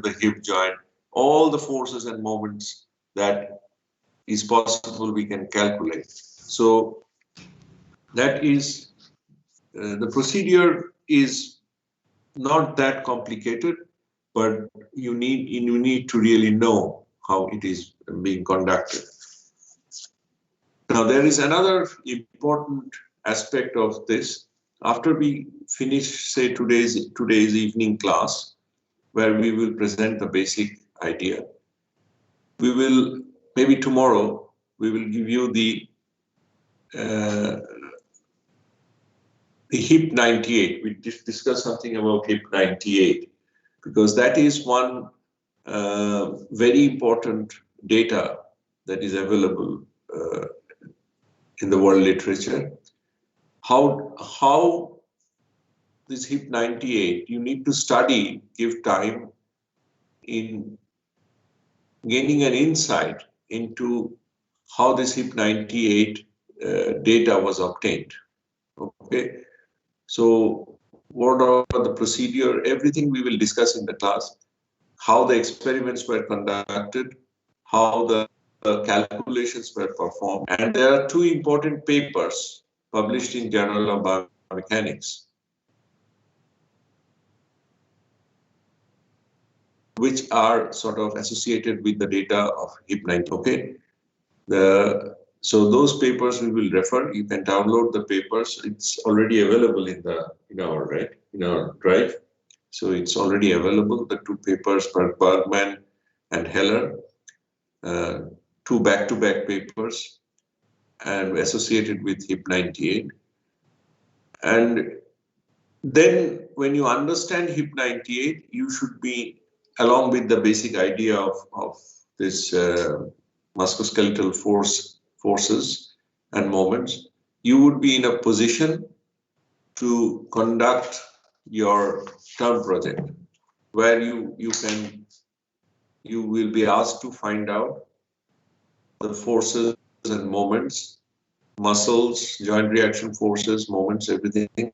the hip joint, all the forces and moments that is possible we can calculate. So that is the procedure is not that complicated, but you need to really know how it is being conducted. Now there is another important aspect of this. After we finish, say, today's evening class, where we will present the basic idea, we will, maybe tomorrow, we will give you the HIP 98. We discuss something about HIP 98, because that is one very important data that is available in the world literature. How this HIP 98, you need to study, give time in gaining an insight into how this HIP 98 data was obtained. Okay, so what are the procedure, everything we will discuss in the class, how the experiments were conducted, how the calculations were performed, and there are two important papers published in Journal of Biomechanics, which are sort of associated with the data of HIP 90. Okay, so those papers we will refer. You can download the papers. It's already available in our drive. So it's already available. The two papers by Bergman and Heller, two back-to-back papers, and associated with HIP 98. And then when you understand HIP 98, you should be, along with the basic idea of this musculoskeletal forces and moments, you would be in a position to conduct your term project, where you will be asked to find out the forces and moments, muscles, joint reaction forces, moments, everything.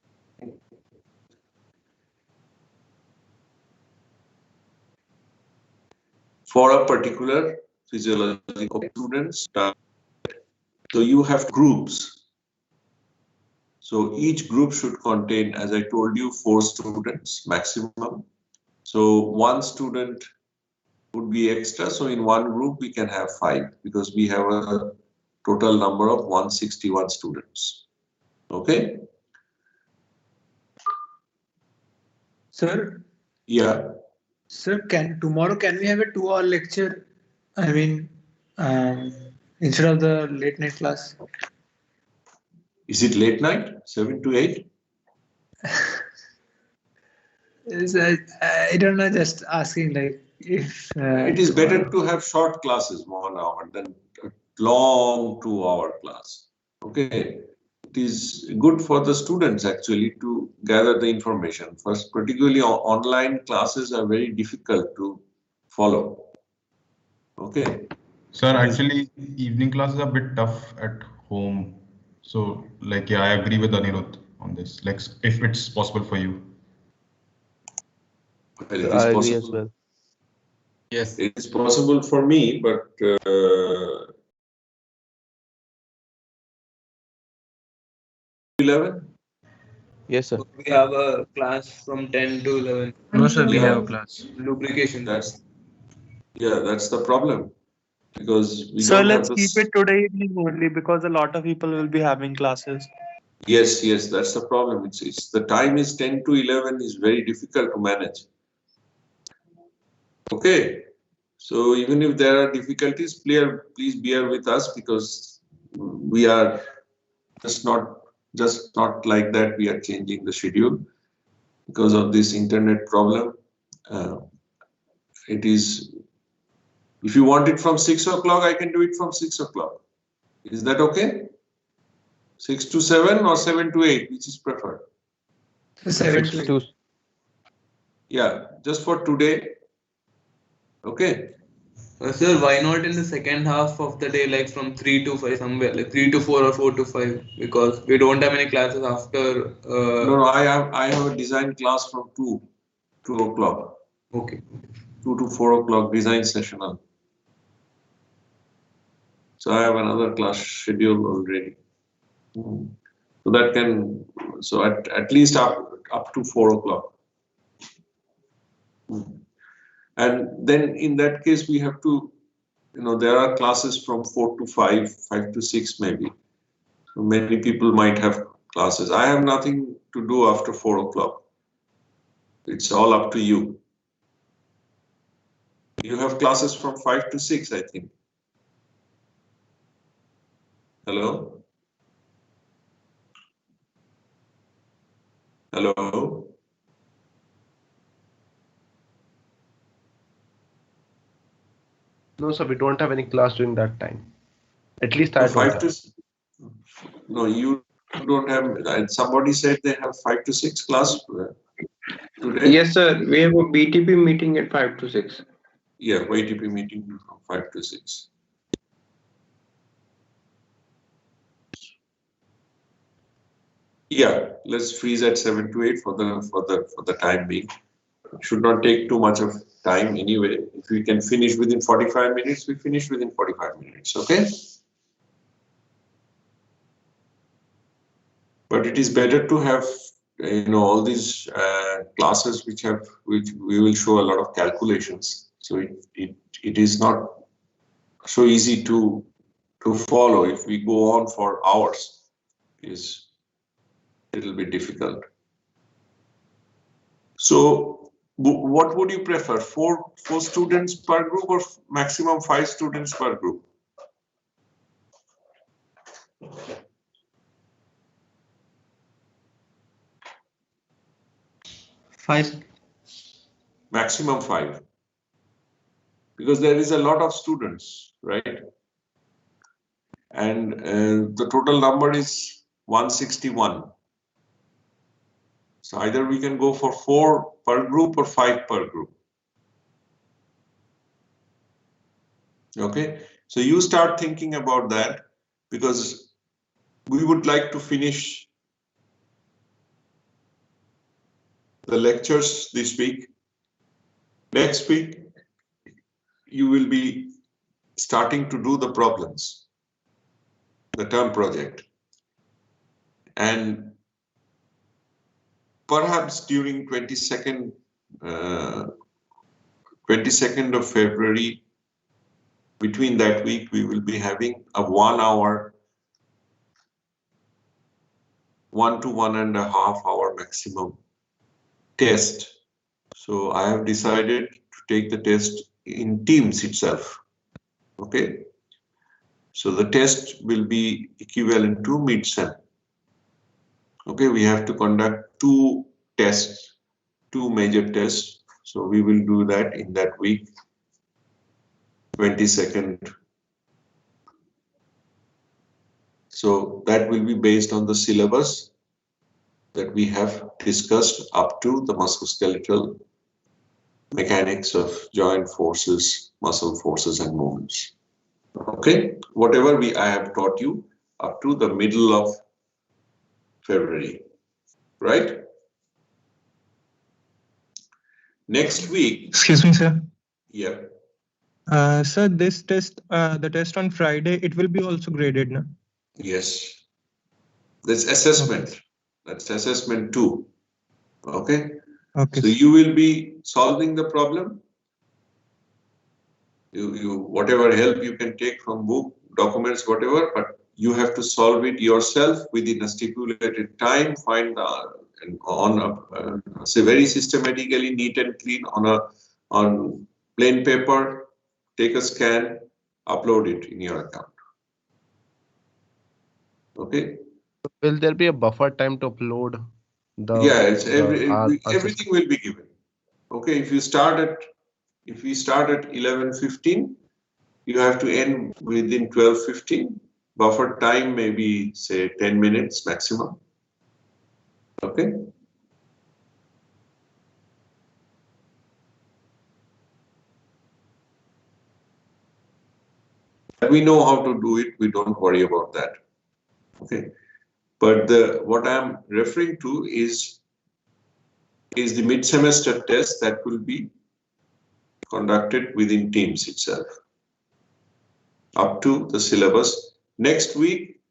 For a particular physiological students. So you have groups. So each group should contain, as I told you, 4 students maximum. So one student would be extra. So in one group we can have 5, because we have a total number of 161 students. Okay? Sir? Yeah. Sir, tomorrow can we have a 2-hour lecture? I mean, instead of the late night class. Is it late night? 7 to 8? I don't know, just asking, like, if it is better to have short classes, 1 hour, than a long 2-hour class. Okay, it is good for the students actually to gather the information. First, particularly online classes are very difficult to follow. Okay. Sir, actually, evening classes are a bit tough at home. So, like, yeah, I agree with Anirudh on this. Like, if it's possible for you. Well, it is I possible. agree as well. Yes. It is possible for me, but Yes, sir. We have a class from 10 to 11. No, sir, we have a class. Lubrication. That's the problem. Because we So don't let's have keep it today evening only, because a lot of people will be having classes. Yes, that's the problem. It's the time is 10 to 11 is very difficult to manage. Okay, so even if there are difficulties, please bear with us, because we are just not like that. We are changing the schedule because of this internet problem. It is, if you want it from 6 o'clock, I can do it from 6 o'clock. Is that okay? 6 to 7 or 7 to 8, which is preferred? 7 to 8. Yeah, just for today. Okay. Sir, why not in the second half of the day, like from 3 to 5 somewhere, like 3 to 4 or 4 to 5, because we don't have any classes after. No, I have a design class from 2 o'clock. Okay. 2 to 4 o'clock design session. So I have another class scheduled already. So that can, so at least up to 4 o'clock. And then in that case, we have to, there are classes from 4 to 5, 5 to 6 maybe. So many people might have classes. I have nothing to do after 4 o'clock. It's all up to you. You have classes from 5 to 6, I think. Hello? Hello? No, sir, we don't have any class during that time. At least I No, don't 5 have. to, no, you don't have, somebody said they have 5 to 6 class today? Yes, sir. We have a BTP meeting at 5 to 6. Yeah, YTP meeting from 5 to 6. Yeah, let's freeze at 7 to 8 for the time being. It should not take too much of time anyway. If we can finish within 45 minutes, we finish within 45 minutes, okay? But it is better to have, all these classes which we will show a lot of calculations. So it is not so easy to follow. If we go on for hours, is a little bit difficult. So what would you prefer? Four students per group or maximum 5 students per group? 5. Maximum 5. Because there is a lot of students, right? And the total number is 161. So either we can go for 4 per group or 5 per group. Okay, so you start thinking about that, because we would like to finish the lectures this week. Next week, you will be starting to do the problems, the term project. And perhaps during 22nd of February, between that week, we will be having a 1 hour, 1 to 1.5 hour maximum test. So I have decided to take the test in Teams itself. Okay. So the test will be equivalent to mid-sem. Okay, we have to conduct 2 tests, 2 major tests. So we will do that in that week, 22nd. So that will be based on the syllabus that we have discussed up to the musculoskeletal mechanics of joint forces, muscle forces and movements. Okay, whatever I have taught you up to the middle of February, right? Next week. Excuse me, sir. Yeah. Sir, this test, the test on Friday, it will be also graded, no? Yes. That's assessment. Okay. That's assessment 2. Okay. Okay. So you will be solving the problem. You whatever help you can take from book, documents, whatever, but you have to solve it yourself within a stipulated time. Find say very systematically, neat and clean on plain paper. Take a scan, upload it in your account. Okay. Will there be a buffer time to upload the? Yeah, it's everything will be given. Okay, if we start at 11:15, you have to end within 12:15. Buffer time maybe say 10 minutes maximum. Okay. We know how to do it. We don't worry about that. Okay. But what I'm referring to is the mid-semester test that will be conducted within Teams itself, up to the syllabus. Next week,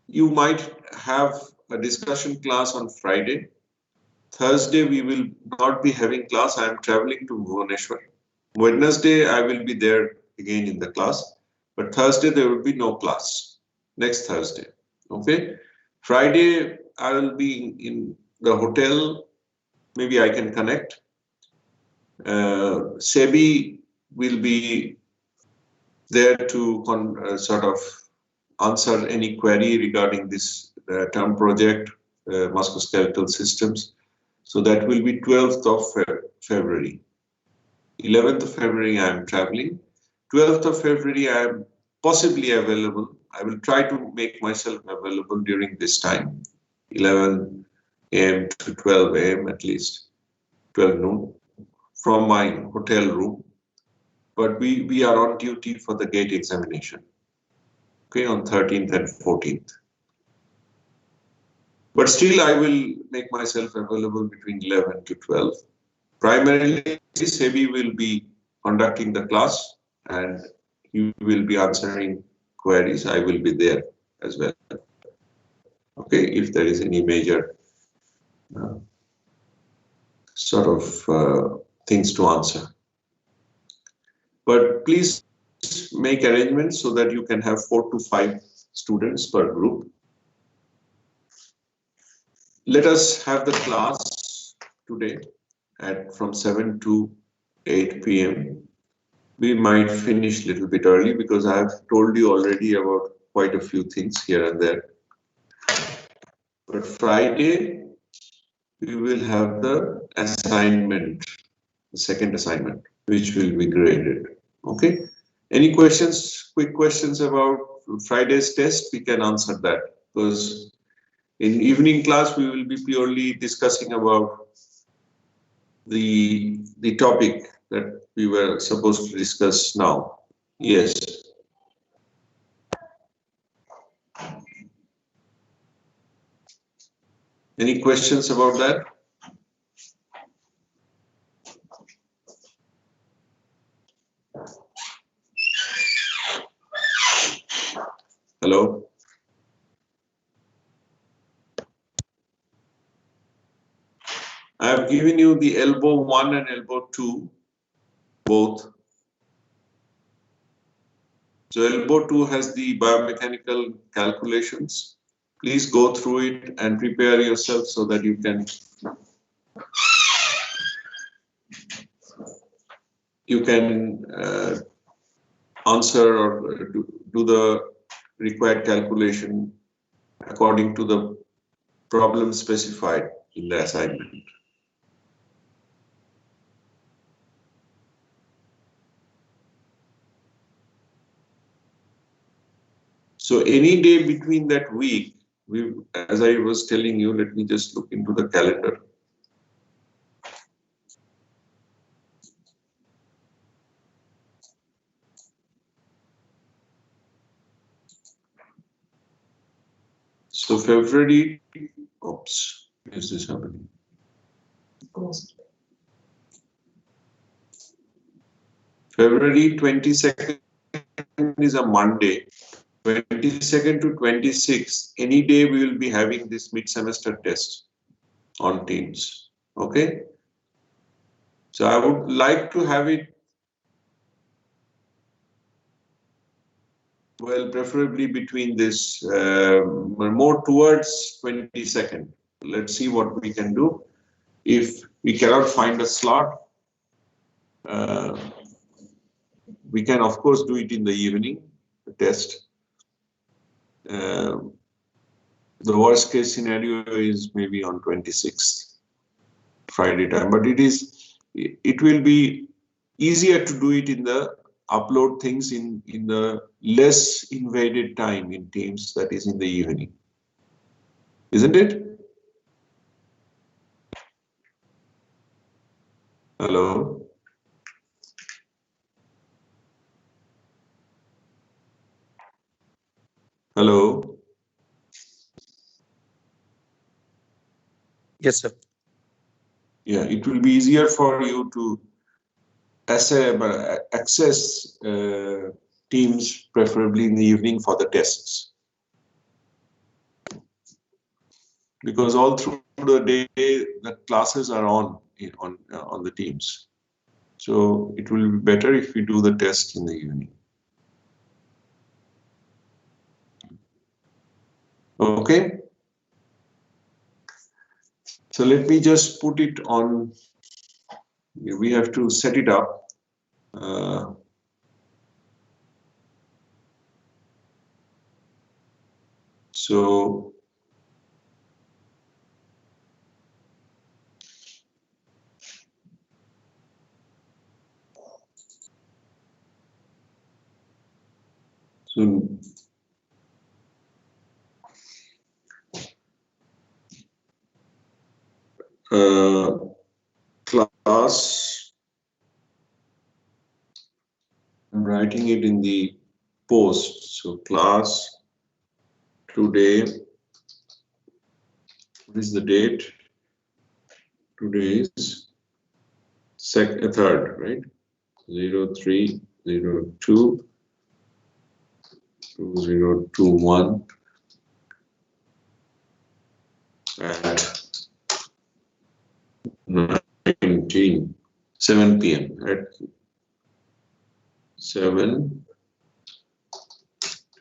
you might have a discussion class on Friday. Thursday, we will not be having class. I am traveling to Bhubaneswar. Wednesday, I will be there again in the class. But Thursday, there will be no class. Next Thursday. Okay. Friday, I will be in the hotel. Maybe I can connect. SEBI will be there to sort of answer any query regarding this term project, musculoskeletal systems. So that will be 12th of February. 11th of February, I am traveling. 12th of February, I am possibly available. I will try to make myself available during this time, 11 a.m. to 12 a.m. at least, 12 noon, from my hotel room. But we are on duty for the gate examination, okay, on 13th and 14th. But still, I will make myself available between 11 to 12. Primarily, SEBI will be conducting the class and he will be answering queries. I will be there as well. Okay, if there is any major sort of things to answer. But please make arrangements so that you can have 4 to 5 students per group. Let us have the class today from 7 to 8 p.m. We might finish a little bit early because I have told you already about quite a few things here and there. But Friday, we will have the assignment, the second assignment, which will be graded. Okay? Any questions, quick questions about Friday's test? We can answer that because in evening class, we will be purely discussing about the topic that we were supposed to discuss now. Yes. Any questions about that? Hello? I have given you the elbow 1 and elbow 2, both. So elbow 2 has the biomechanical calculations. Please go through it and prepare yourself so that you can answer or do the required calculation according to the problem specified in the assignment. So any day between that week, as I was telling you, let me just look into the calendar. So February, oops, is this happening? February 22nd is a Monday. 22nd to 26th, any day we will be having this mid-semester test on Teams. Okay. So I would like to have it, well, preferably between this, more towards 22nd. Let's see what we can do. If we cannot find a slot, we can of course do it in the evening, the test. The worst case scenario is maybe on 26th, Friday time, but it will be easier to do it in the upload things in the less invaded time in Teams, that is in the evening, isn't it? Hello. Hello. Yes, sir. Yeah, it will be easier for you to access Teams preferably in the evening for the tests, because all through the day the classes are on the Teams. So it will be better if we do the test in the evening. Okay. So let me just put it on. We have to set it up. So class, I'm writing it in the post. So class today, what is the date? Today is 3rd, right? 03/02/2021 at 7 p.m. at 7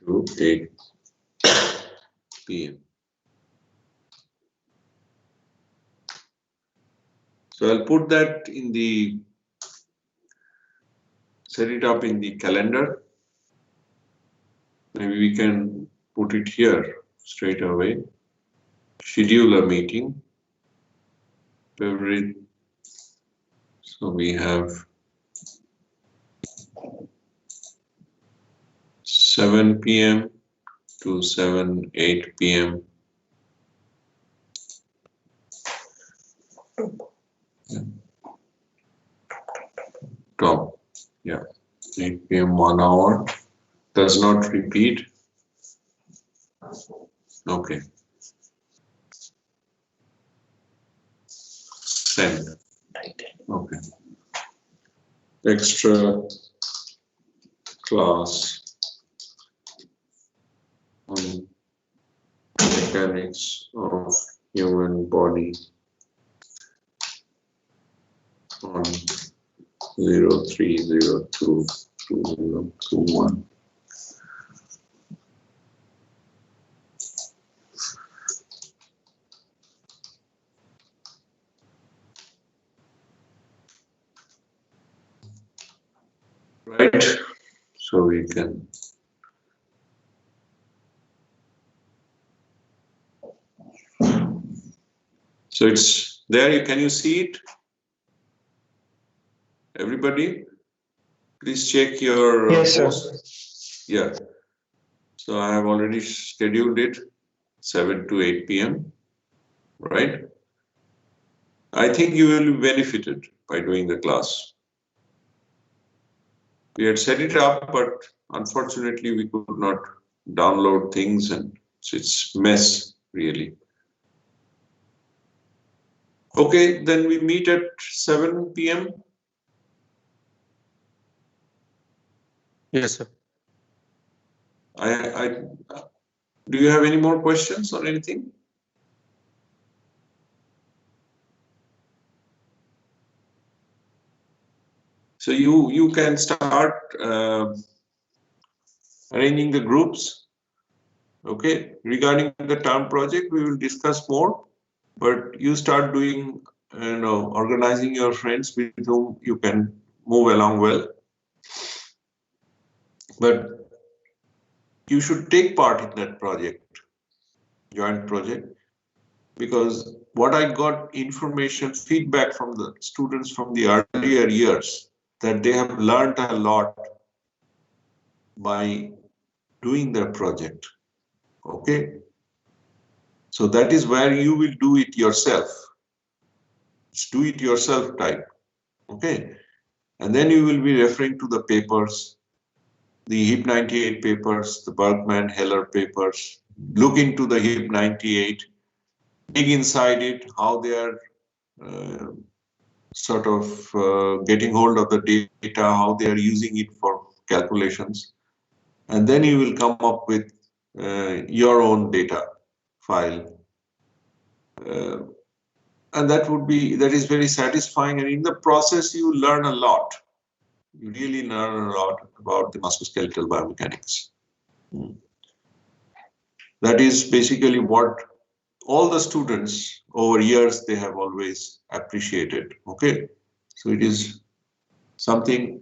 to 8 p.m. So I'll put that in the, set it up in the calendar. Maybe we can put it here straight away. Schedule a meeting. February. So we have 7 p.m. to 8 p.m. Top. Yeah. 8 p.m. 1 hour. Does not repeat. Okay. Send. Okay. Extra class on mechanics of human body on 03/02/2021. Right, so we can so it's there. Can you see it? Everybody, please check your Yes, sir. post. Yeah. So I have already scheduled it 7 to 8 p.m. Right? I think you will be benefited by doing the class. We had set it up, but unfortunately we could not download things, and it's mess really. Okay, then we meet at 7 p.m. Yes, sir. Do you have any more questions or anything? So you can start arranging the groups. Okay, regarding the term project, we will discuss more, but you start doing, organizing your friends with whom you can move along well. But you should take part in that project, joint project, because what I got information, feedback from the students from the earlier years, that they have learned a lot by doing their project. Okay. So that is where you will do it yourself. It's do it yourself type. Okay. And then you will be referring to the papers, the HIP 98 papers, the Bergman Heller papers. Look into the HIP 98, dig inside it, how they are sort of getting hold of the data, how they are using it for calculations. And then you will come up with your own data file. And that is very satisfying. And in the process, you learn a lot. You really learn a lot about the musculoskeletal biomechanics. That is basically what all the students over years, they have always appreciated. Okay. So it is something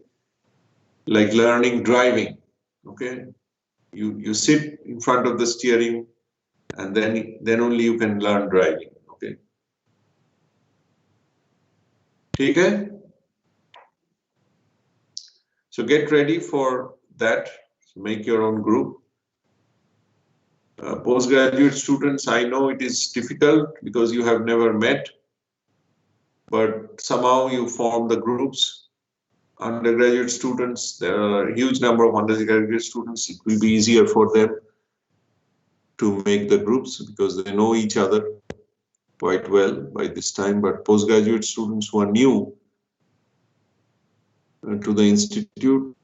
like learning driving. Okay. You sit in front of the steering and then only you can learn driving. Okay. Okay. So get ready for that. Make your own group. Postgraduate students, I know it is difficult because you have never met, but somehow you form the groups. Undergraduate students, there are a huge number of undergraduate students. It will be easier for them to make the groups because they know each other quite well by this time. But postgraduate students who are new to the institute,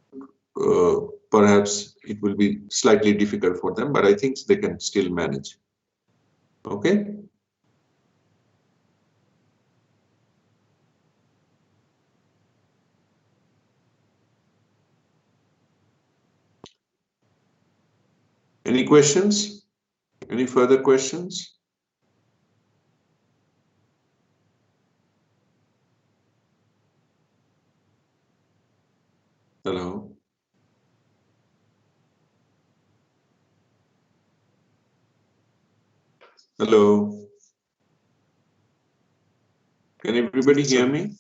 perhaps it will be slightly difficult for them, but I think they can still manage. Okay. Any questions? Any further questions? Hello. Hello. Can everybody hear me?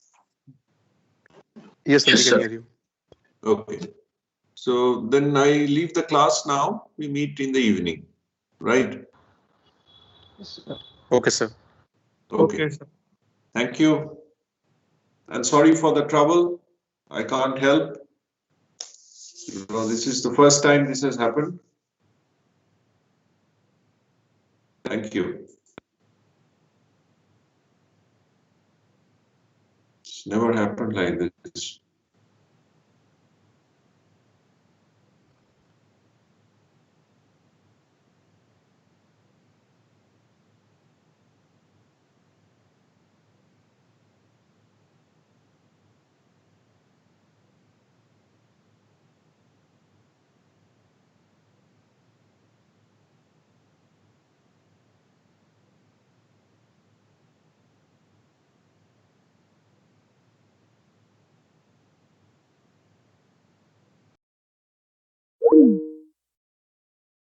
Yes, sir, we Yes, can sir. hear you. Okay. So then I leave the class now. We meet in the evening, right? Okay, sir. Okay. sir. Thank you. And sorry for the trouble. I can't help. You know, this is the first time this has happened. Thank you. It's never happened like this.